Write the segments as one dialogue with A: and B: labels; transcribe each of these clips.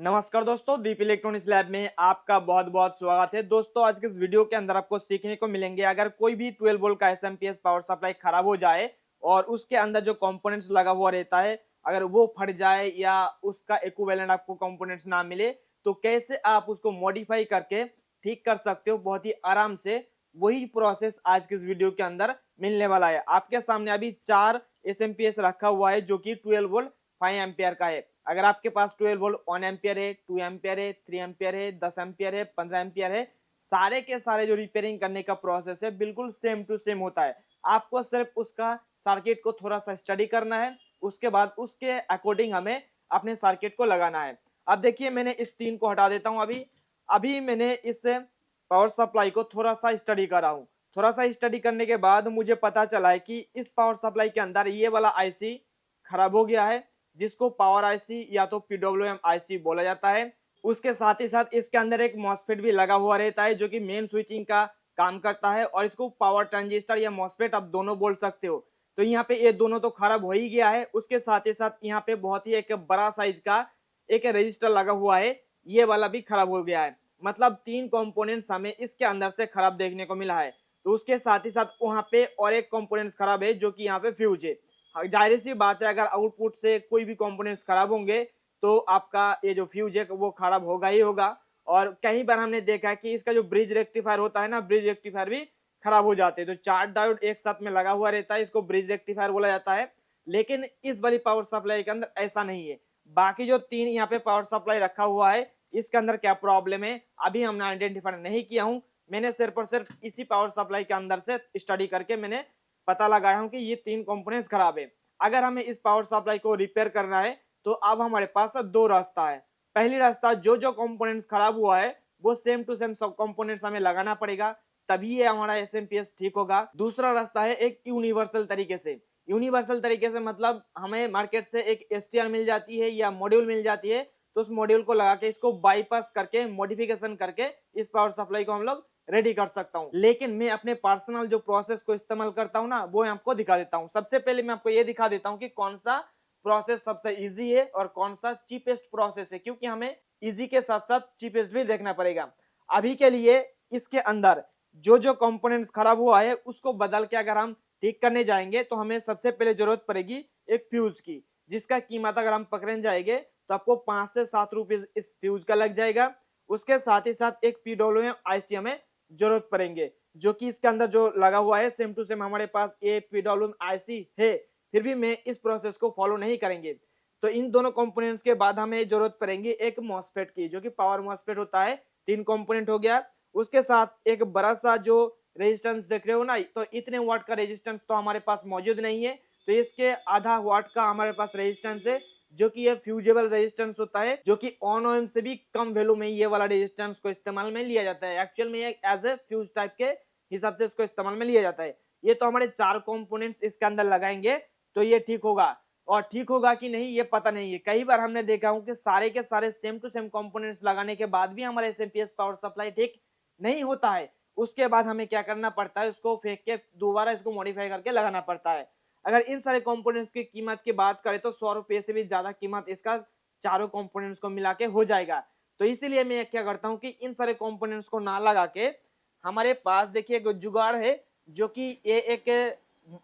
A: नमस्कार दोस्तों, दीप electronics lab में आपका बहुत बहुत स्वागत है। दोस्तों आज के इस वीडियो के अंदर आपको सीखने को मिलेंगे, अगर कोई भी 12 वोल्ट का एसएमपीएस पावर सप्लाई खराब हो जाए और उसके अंदर जो कंपोनेंट्स लगा हुआ रहता है अगर वो फट जाए या उसका इक्विवेलेंट आपको कंपोनेंट्स ना मिले, तो कैसे आप उसको मॉडिफाई करके ठीक कर सकते हो बहुत ही आराम से। वही प्रोसेस आज के इस वीडियो के अंदर मिलने वाला है। आपके सामने अभी 4 एसएमपीएस रखा हुआ है जो कि 12 वोल्ट 5 एम्पियर का है। अगर आपके पास 12 वोल्ट 1 एम्पियर है, 2 एम्पियर है, 3 एम्पियर है, 10 एम्पियर है, 15 एम्पियर है, सारे के सारे जो रिपेयरिंग करने का प्रोसेस है बिल्कुल सेम टू सेम होता है। आपको सिर्फ उसका सर्किट को थोड़ा सा स्टडी करना है, उसके बाद उसके अकॉर्डिंग हमें अपने सर्किट को लगाना है। अब देखिए मैंने इस 3 को हटा देता हूं। अभी अभी मैंने इस पावर सप्लाई को थोड़ा सा स्टडी करा हूं। थोड़ा सा स्टडी करने के बाद मुझे पता चला है कि इस पावर सप्लाई के अंदर ये वाला आईसी खराब हो गया है, जिसको पावर आईसी या तो पीडब्ल्यूएम आईसी बोला जाता है। उसके साथ ही साथ इसके अंदर एक मॉसफेट भी लगा हुआ रहता है जो कि मेन स्विचिंग का काम करता है, और इसको पावर ट्रांजिस्टर या मॉसफेट आप दोनों बोल सकते हो। तो यहाँ पे ये दोनों तो खराब हो ही गया है, उसके साथ ही साथ यहाँ पे बहुत ही एक बड़ा साइज का एक रजिस्टर लगा हुआ है, ये वाला भी खराब हो गया है। मतलब 3 कंपोनेंट्स हमें इसके अंदर से खराब देखने को मिला है। तो उसके साथ ही साथ वहाँ पे और एक कंपोनेंट्स खराब है जो कि यहाँ पे फ्यूज है। जाहिर सी बात है, अगर आउटपुट से कोई भी कंपोनेंट्स खराब होंगे तो आपका ये जो फ्यूज है वो खराब होगा ही होगा। और कई बार हमने देखा है कि इसका जो ब्रिज रेक्टिफायर होता है ना, ब्रिज रेक्टिफायर भी खराब हो जाते हैं। तो 4 डायोड एक साथ में लगा हुआ रहता है, इसको ब्रिज रेक्टिफायर बोला जाता है। लेकिन इस वाली पावर सप्लाई के अंदर ऐसा नहीं है। बाकी जो 3 यहाँ पे पावर सप्लाई रखा हुआ है इसके अंदर क्या प्रॉब्लम है अभी हमने आइडेंटिफाई नहीं किया हूँ। मैंने सिर्फ और सिर्फ इसी पावर सप्लाई के अंदर से स्टडी करके मैंने पता लगाया हूं कि ये 3 कंपोनेंट्स खराब है। अगर हमें इस पावर सप्लाई को रिपेयर करना है तो अब हमारे पास 2 रास्ता है। पहली रास्ता, जो जो कंपोनेंट्स खराब हुआ है वो सेम टू सेम सब कंपोनेंट्स हमें लगाना पड़ेगा, तभी ये हमारा एसएमपीएस ठीक होगा। दूसरा रास्ता है एक यूनिवर्सल तरीके से। यूनिवर्सल तरीके से मतलब हमें मार्केट से एक एसटीआर मिल जाती है या मॉड्यूल मिल जाती है, तो उस मॉड्यूल को लगा के इसको बाईपास करके मॉडिफिकेशन करके इस पावर सप्लाई को हम लोग रेडी कर सकता हूं। लेकिन मैं अपने पर्सनल जो प्रोसेस को इस्तेमाल करता हूं ना, वो आपको दिखा देता हूं। सबसे पहले मैं आपको ये दिखा देता हूं कि कौन सा प्रोसेस सबसे इजी है और कौन सा चीपेस्ट प्रोसेस है, क्योंकि हमें इजी के साथ साथ चीपेस्ट भी देखना पड़ेगा। अभी के लिए इसके अंदर जो जो कंपोनेंट्स खराब हुआ है उसको बदल के अगर हम ठीक करने जाएंगे तो हमें सबसे पहले जरूरत पड़ेगी एक फ्यूज की, जिसका कीमत अगर हम पकड़ने जाएंगे तो आपको 5 से 7 रुपए इस फ्यूज का लग जाएगा। उसके साथ ही साथ एक पीडब्ल्यूएम आईसी हमें जरूरत पड़ेंगे, जो कि इसके अंदर जो लगा हुआ है सेम टू सेम हमारे पास ये पीडब्ल्यूएम आईसी है। फिर भी मैं इस प्रोसेस को फॉलो नहीं करेंगे। तो इन दोनों कंपोनेंट्स के बाद हमें जरूरत पड़ेगी एक मॉसफेट की, जो कि पावर मॉसफेट होता है। 3 कंपोनेंट हो गया। उसके साथ एक बड़ा सा जो रेजिस्टेंस देख रहे हो ना, तो इतने वाट का रेजिस्टेंस तो हमारे पास मौजूद नहीं है, तो इसके आधा वाट का हमारे पास रेजिस्टेंस है, जो कि ये फ्यूजेबल रेजिस्टेंस होता है, जो कि 1 ओम से भी कम वैल्यू में ये वाला रेजिस्टेंस को इस्तेमाल में लिया जाता है। एक्चुअल में ये एज ए फ्यूज टाइप के हिसाब से इसको इस्तेमाल में लिया जाता है। ये तो हमारे 4 कंपोनेंट्स इसके अंदर लगाएंगे तो ये ठीक होगा, और ठीक होगा कि नहीं ये पता नहीं है। कई बार हमने देखा हूं कि सारे के सारे सेम टू सेम कंपोनेंट्स लगाने के बाद भी हमारे एसएमपीएस पावर सप्लाई ठीक नहीं होता है। उसके बाद हमें क्या करना पड़ता है, उसको फेंक के दोबारा इसको मॉडिफाई करके लगाना पड़ता है। अगर इन सारे कंपोनेंट्स की कीमत की बात करें तो 100 रुपए से भी ज्यादा कीमत इसका चारों कंपोनेंट्स को मिला के हो जाएगा। तो इसीलिए मैं क्या करता हूँ कि इन सारे कंपोनेंट्स को ना लगा के हमारे पास देखिए एक जुगाड़ है, जो कि ये एक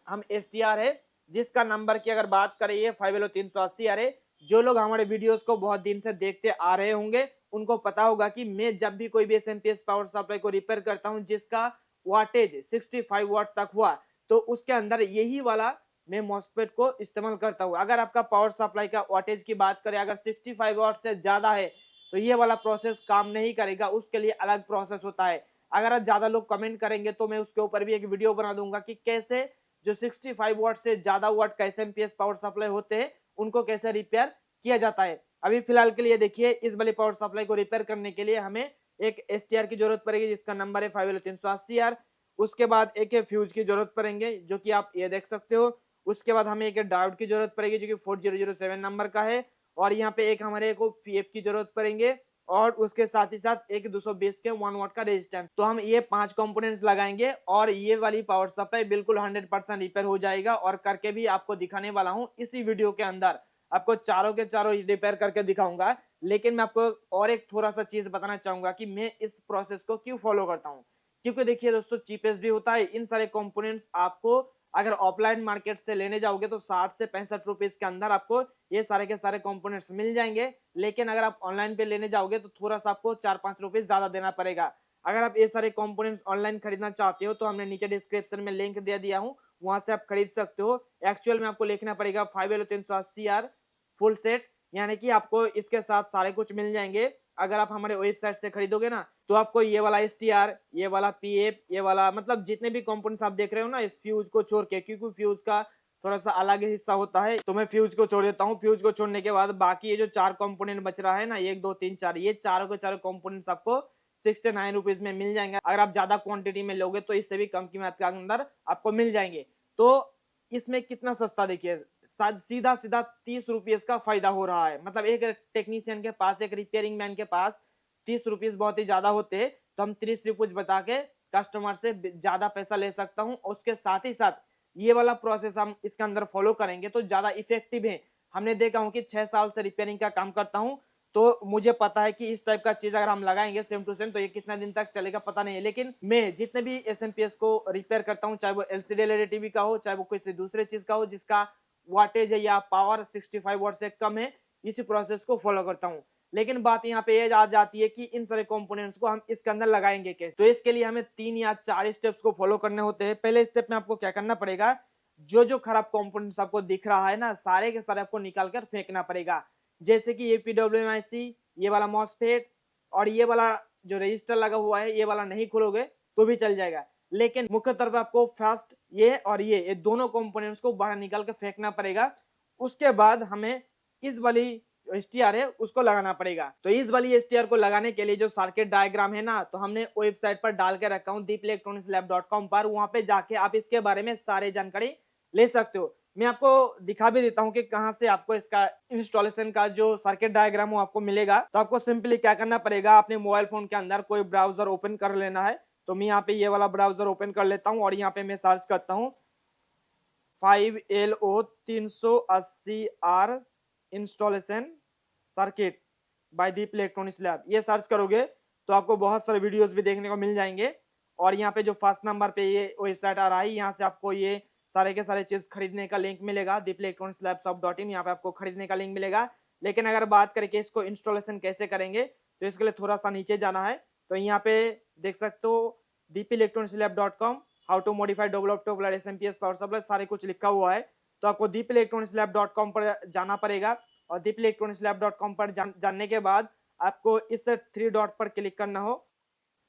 A: हम एसटीआर है, जिसका नंबर की अगर बात करें ये 5L380 है। जो लोग हमारे वीडियोस को बहुत दिन से देखते आ रहे होंगे उनको पता होगा कि मैं जब भी कोई भी एसएमपीएस पावर सप्लाई को रिपेयर करता हूं जिसका वाटेज 65 वाट तक हुआ, तो उसके अंदर यही वाला मैं मॉसफेट को इस्तेमाल करता हूं। अगर आपका पावर सप्लाई का वाटेज की बात करें अगर 65 वाट से ज्यादा है तो ये वाला प्रोसेस काम नहीं करेगा, उसके लिए अलग प्रोसेस होता है। अगर आप ज्यादा लोग कमेंट करेंगे तो मैं उसके ऊपर भी एक वीडियो बना दूंगा कि कैसे जो 65 वाट से ज्यादा वाट का एसएमपीएस पावर सप्लाई होते हैं उनको कैसे रिपेयर किया जाता है। अभी फिलहाल के लिए देखिए इस वाली पावर सप्लाई को रिपेयर करने के लिए हमें एक एसटीआर की जरूरत पड़ेगी, जिसका नंबर है 5L380। उसके बाद एक फ्यूज की जरूरत पड़ेंगे, जो कि आप ये देख सकते हो। उसके बाद हमें एक डायोड की जरूरत पड़ेगी जो कि 4007 नंबर का है, और यहाँ पे एक हमारे को पीएफ की जरूरत पड़ेंगे, और उसके साथ ही साथ एक 220 के 1 वाट का रेजिस्टेंस। तो हम ये 5 कंपोनेंट्स लगाएंगे और ये वाली पावर सप्लाई बिल्कुल 100% रिपेयर हो जाएगा, और करके भी आपको दिखाने वाला हूँ इसी वीडियो के अंदर। आपको चारों के चारों रिपेयर करके दिखाऊंगा। लेकिन मैं आपको और एक थोड़ा सा चीज बताना चाहूंगा कि मैं इस प्रोसेस को क्यों फॉलो करता हूँ। क्योंकि देखिए दोस्तों, चीपेस्ट भी होता है। इन सारे कंपोनेंट्स आपको अगर ऑफलाइन मार्केट से लेने जाओगे तो 60 से 65 रुपीज के अंदर आपको ये सारे के सारे कंपोनेंट्स मिल जाएंगे। लेकिन अगर आप ऑनलाइन पे लेने जाओगे तो थोड़ा सा आपको 4-5 रुपीज ज्यादा देना पड़ेगा। अगर आप ये सारे कंपोनेंट्स ऑनलाइन खरीदना चाहते हो तो हमने नीचे डिस्क्रिप्शन में लिंक दे दिया हूँ, वहां से आप खरीद सकते हो। एक्चुअल में आपको लिखना पड़ेगा 5L380R फुल सेट, यानी कि आपको इसके साथ सारे कुछ मिल जाएंगे। अगर आप हमारे वेबसाइट से खरीदोगे ना तो आपको ये वाला STR, ये वाला PF, ये वाला मतलब जितने भी कंपोनेंट्स आप देख रहे हो ना, इस फ्यूज को छोड़ के, क्योंकि फ्यूज का थोड़ा सा अलग हिस्सा होता है तो मैं फ्यूज को छोड़ देता हूँ। फ्यूज को छोड़ने के बाद बाकी ये जो 4 कंपोनेंट बच रहा है ना, 1 2 3 4, ये चारों के चारों कंपोनेंट्स आपको 69 रुपीज में मिल जाएंगे। अगर आप ज्यादा क्वांटिटी में लोगे तो इससे भी कम कीमत के अंदर आपको मिल जाएंगे। तो इसमें कितना सस्ता देखिए, सीधा सीधा 30 रुपीज का फायदा हो रहा है। मतलब एक टेक्नीशियन के पास, एक रिपेयरिंग मैन के पास 30 रुपीज बहुत ही ज्यादा होते, तो हम 30 रुपीज बता के कस्टमर से ज्यादा पैसा ले सकता हूँ। उसके साथ ही साथ ये वाला प्रोसेस हम इसके अंदर फॉलो करेंगे तो ज्यादा इफेक्टिव है। हमने देखा हूँ कि 6 साल से रिपेयरिंग का काम करता हूँ, तो मुझे पता है कि इस टाइप का चीज अगर हम लगाएंगे सेम टू सेम तो ये कितना दिन तक चलेगा पता नहीं है। लेकिन मैं जितने भी SMPS को रिपेयर करता हूँ, चाहे वो LCD LED टीवी का हो, चाहे वो किसी दूसरे चीज का हो जिसका वाटेज है या पावर 65 वाट से कम है, इसी प्रोसेस को फॉलो करता हूँ। लेकिन बात यहाँ पे ये आ जाती है कि इन सारे कंपोनेंट्स को हम इसके अंदर लगाएंगे कैसे। तो इसके लिए हमें 3 या 4 स्टेप्स को फॉलो करने होते हैं। पहले स्टेप में आपको क्या करना पड़ेगा, जो जो खराब कंपोनेंट्स आपको दिख रहा है ना, सारे के सारे आपको निकाल कर फेंकना पड़ेगा। जैसे कि ये PWMIC, ये वाला मॉसफेट और ये वाला जो रजिस्टर लगा हुआ है, ये वाला नहीं खोलोगे तो भी चल जाएगा। लेकिन मुख्य तौर पर आपको फर्स्ट ये और ये दोनों कंपोनेंट्स को बाहर निकाल के फेंकना पड़ेगा। उसके बाद हमें इस वाली STR है उसको लगाना पड़ेगा। तो इस वाली STR को लगाने के लिए जो सर्किट डायग्राम है ना, तो हमने वेबसाइट पर डाल के रखा हूँ deepelectronicslab.com पर। वहां पे जाके आप इसके बारे में सारे जानकारी ले सकते हो। मैं आपको दिखा भी देता हूँ कि कहाँ से आपको इसका इंस्टॉलेशन का जो सर्किट डायग्राम हो आपको मिलेगा। तो आपको सिंपली क्या करना पड़ेगा, अपने मोबाइल फोन के अंदर कोई ब्राउजर ओपन कर लेना है। तो मैं यहाँ पे ये वाला ब्राउजर ओपन कर लेता हूँ और यहाँ पे मैं सर्च करता हूँ 5LO380R installation circuit by Deep electronics lab. ये सर्च करोगे तो आपको बहुत सारे वीडियोस भी देखने को मिल जाएंगे। और यहाँ पे जो फर्स्ट नंबर पे ये वेबसाइट आ रहा है, यहाँ से आपको ये सारे के सारे चीज खरीदने का लिंक मिलेगा, दीप इलेक्ट्रॉनिक्स लैब shop.in। यहाँ पे आपको खरीदने का लिंक मिलेगा। लेकिन अगर बात करें कि इसको इंस्टॉलेशन कैसे करेंगे, तो इसके लिए थोड़ा सा नीचे जाना है। तो यहाँ पे देख सकते हो deepelectronicslab.com, how to modify develop to SMPS power supply, सारे कुछ लिखा हुआ है। तो आपको deepelectronicslab.com पर जाना पड़ेगा और deepelectronicslab.com पर जानने के बाद आपको इस 3 डॉट पर क्लिक करना हो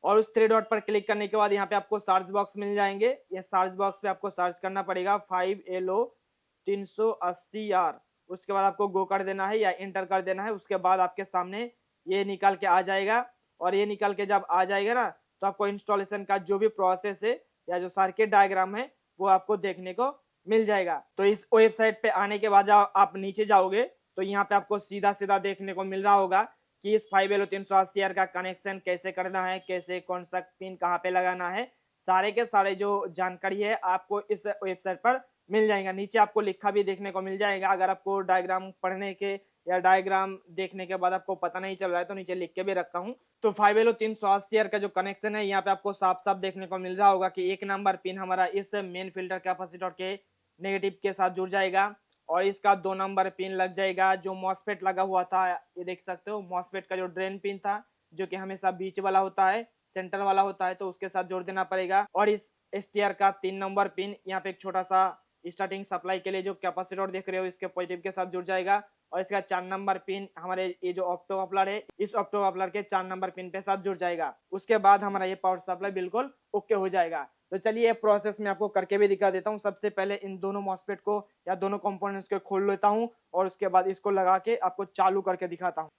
A: और उस 3 डॉट पर क्लिक करने के बाद यहाँ पे आपको सर्च बॉक्स मिल जाएंगे। ये सर्च बॉक्स पे आपको सर्च करना पड़ेगा 5LO380R। उसके बाद आपको गो कर देना है या इंटर कर देना है। उसके बाद आपके सामने ये निकाल के आ जाएगा और ये निकाल के जब आ जाएगा ना, तो आपको इंस्टॉलेशन का जो भी प्रोसेस है या जो सर्किट डायग्राम है वो आपको देखने को मिल जाएगा। तो इस वेबसाइट पे आने के बाद जब आप नीचे जाओगे तो यहाँ पे आपको सीधा सीधा देखने को मिल रहा होगा कि इस 5LO380R का कनेक्शन कैसे करना है, कैसे कौन सा पिन कहाँ पे लगाना है, सारे के सारे जो जानकारी है आपको इस वेबसाइट पर मिल जाएगा। नीचे आपको लिखा भी देखने को मिल जाएगा। अगर आपको डायग्राम पढ़ने के या डायग्राम देखने के बाद आपको पता नहीं चल रहा है तो नीचे लिख के भी रखा हूँ। तो 5LO380R का जो कनेक्शन है यहाँ पे आपको साफ साफ देखने को मिल रहा होगा कि 1 नंबर पिन हमारा इस मेन फिल्टर कैपेसिटर के नेगेटिव के साथ जुड़ जाएगा और इसका 2 नंबर पिन लग जाएगा जो मॉसफेट लगा हुआ था। ये देख सकते हो मॉसफेट का जो ड्रेन पिन था, जो कि हमेशा बीच वाला होता है, सेंटर वाला होता है, तो उसके साथ जोड़ देना पड़ेगा। और इस STR का 3 नंबर पिन यहाँ पे एक छोटा सा स्टार्टिंग सप्लाई के लिए जो कैपेसिटर देख रहे हो इसके पॉजिटिव के साथ जुड़ जाएगा। और इसका 4 नंबर पिन हमारे ये जो ऑप्टो कपलर है, इस ऑप्टो कपलर के 4 नंबर पिन पे साथ जुड़ जाएगा। उसके बाद हमारा ये पावर सप्लाई बिल्कुल ओके हो जाएगा। तो चलिए ये प्रोसेस मैं आपको करके भी दिखा देता हूँ। सबसे पहले इन दोनों मॉसफेट को या दोनों कंपोनेंट्स को खोल लेता हूँ और उसके बाद इसको लगा के आपको चालू करके दिखाता हूँ।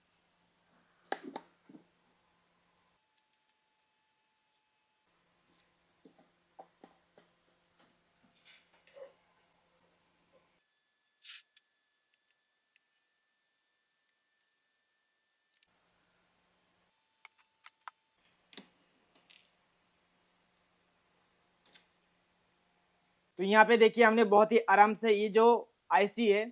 A: तो यहाँ पे देखिए हमने बहुत ही आराम से ये जो आईसी है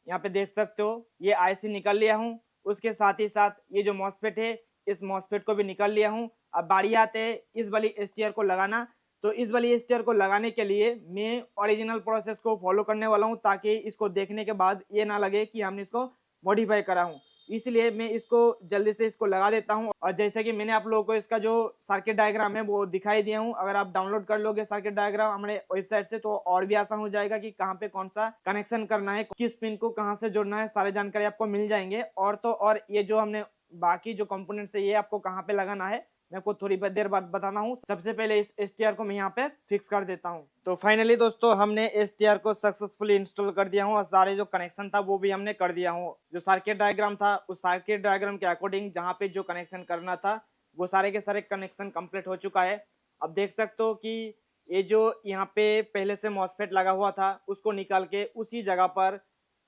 A: यहाँ पे देख सकते हो ये आईसी निकल लिया हूँ। उसके साथ ही साथ ये जो मॉसफेट है, इस मॉसफेट को भी निकल लिया हूँ। अब बारी आते है इस वाली एसटीआर को लगाना। तो इस वाली एसटीआर को लगाने के लिए मैं ओरिजिनल प्रोसेस को फॉलो करने वाला हूँ, ताकि इसको देखने के बाद ये ना लगे कि हमने इसको मॉडिफाई करा हूँ। इसलिए मैं इसको जल्दी से इसको लगा देता हूँ। और जैसे कि मैंने आप लोगों को इसका जो सर्किट डायग्राम है वो दिखाई दिया हूँ। अगर आप डाउनलोड कर लोगे सर्किट डायग्राम हमारे वेबसाइट से, तो और भी आसान हो जाएगा कि कहाँ पे कौन सा कनेक्शन करना है, किस पिन को कहाँ से जोड़ना है, सारी जानकारी आपको मिल जाएंगे। और तो और ये जो हमने बाकी जो कंपोनेंट्स है ये आपको कहाँ पे लगाना है मैं आपको थोड़ी देर बाद बताना हूँ। सबसे पहले इस एसटीआर को मैं यहाँ पे फिक्स कर देता हूँ। तो फाइनली दोस्तों हमने एसटीआर को सक्सेसफुली इंस्टॉल कर दिया हूँ और सारे जो कनेक्शन था वो भी हमने कर दिया हूँ। जो सर्किट डायग्राम था उस सर्किट डायग्राम के अकॉर्डिंग जहाँ पे जो कनेक्शन करना था वो सारे के सारे कनेक्शन कंप्लीट हो चुका है। अब देख सकते हो कि ये जो यहाँ पे पहले से मॉसफेट लगा हुआ था उसको निकाल के उसी जगह पर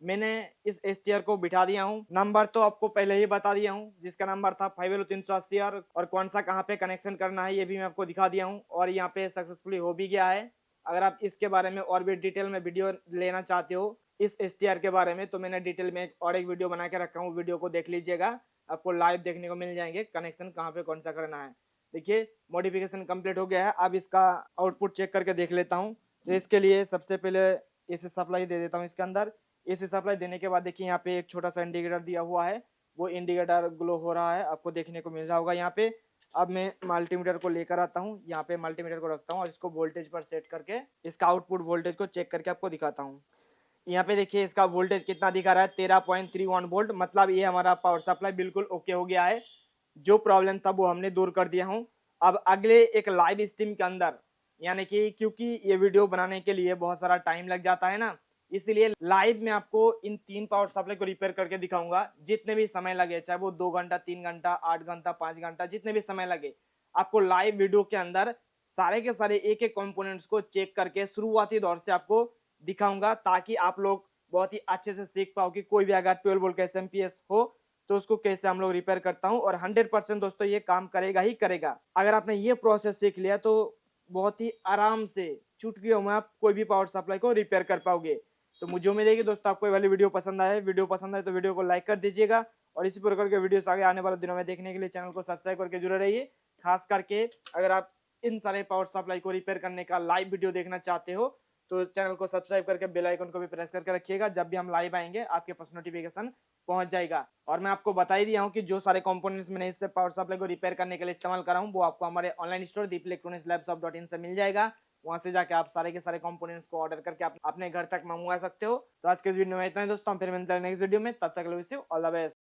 A: मैंने इस एसटीआर को बिठा दिया हूँ। नंबर तो आपको पहले ही बता दिया हूँ, जिसका नंबर था 5L380 और कौन सा कहाँ पे कनेक्शन करना है ये भी मैं आपको दिखा दिया हूँ। और यहाँ पे सक्सेसफुली हो भी गया है। अगर आप इसके बारे में और भी डिटेल में वीडियो लेना चाहते हो इस एसटीआर के बारे में, तो मैंने डिटेल में और एक वीडियो बना के रखा हूँ, वीडियो को देख लीजिएगा। आपको लाइव देखने को मिल जाएंगे कनेक्शन कहाँ पे कौन सा करना है। देखिए मॉडिफिकेशन कंप्लीट हो गया है। अब इसका आउटपुट चेक करके देख लेता हूँ। तो इसके लिए सबसे पहले एसी सप्लाई दे देता हूँ इसके अंदर। एसी सप्लाई देने के बाद देखिए यहाँ पे एक छोटा सा इंडिकेटर दिया हुआ है, वो इंडिकेटर ग्लो हो रहा है, आपको देखने को मिल रहा होगा यहाँ पे। अब मैं मल्टीमीटर को लेकर आता हूँ, यहाँ पे मल्टीमीटर को रखता हूँ और इसको वोल्टेज पर सेट करके इसका आउटपुट वोल्टेज को चेक करके आपको दिखाता हूँ। यहाँ पे देखिए इसका वोल्टेज कितना दिखा रहा है, 13.31 वोल्ट। मतलब ये हमारा पावर सप्लाई बिल्कुल ओके हो गया है। जो प्रॉब्लम था वो हमने दूर कर दिया हूँ। अब अगले एक लाइव स्ट्रीम के अंदर, यानी कि क्योंकि ये वीडियो बनाने के लिए बहुत सारा टाइम लग जाता है ना, इसलिए लाइव में आपको इन 3 पावर सप्लाई को रिपेयर करके दिखाऊंगा। जितने भी समय लगे, चाहे वो 2 घंटा, 3 घंटा, 8 घंटा, 5 घंटा, जितने भी समय लगे, आपको लाइव वीडियो के अंदर सारे के सारे एक एक कंपोनेंट्स को चेक करके शुरुआती दौर से आपको दिखाऊंगा, ताकि आप लोग बहुत ही अच्छे से सीख पाओ कि कोई भी अगर 12 वोल्ट का एसएमपीएस हो तो उसको कैसे हम लोग रिपेयर करता हूं। और 100% दोस्तों ये काम करेगा ही करेगा। अगर आपने ये प्रोसेस सीख लिया तो बहुत ही आराम से चुटकियों में आप कोई भी पावर सप्लाई को रिपेयर कर पाओगे। तो मुझे उम्मीद है कि दोस्तों आपको ये वाली वीडियो पसंद आए। वीडियो पसंद आए तो वीडियो को लाइक कर दीजिएगा और इसी प्रकार के वीडियोस आगे आने वाले दिनों में देखने के लिए चैनल को सब्सक्राइब करके जुड़े रहिए। खास करके अगर आप इन सारे पावर सप्लाई को रिपेयर करने का लाइव वीडियो देखना चाहते हो तो चैनल को सब्सक्राइब करके बेल आइकन को भी प्रेस करके रखिएगा। जब भी हम लाइव आएंगे आपके पास नोटिफिकेशन पहुंच जाएगा। और मैं आपको बता ही दिया हूं कि जो सारे कंपोनेंट्स मैंने इससे पावर सप्लाई को रिपेयर करने के लिए इस्तेमाल करा हूं वो आपको हमारे ऑनलाइन स्टोर दीप इलेक्ट्रॉनिक्स लैपटॉप.in से मिल जाएगा। वहां से जाके आप सारे के सारे कंपोनेंट्स को ऑर्डर करके आप अपने घर तक मंगवा सकते हो। तो आज के वीडियो में इतना ही दोस्तों, हम फिर मिलते हैं नेक्स्ट वीडियो में। तब तक ऑल द बेस्ट।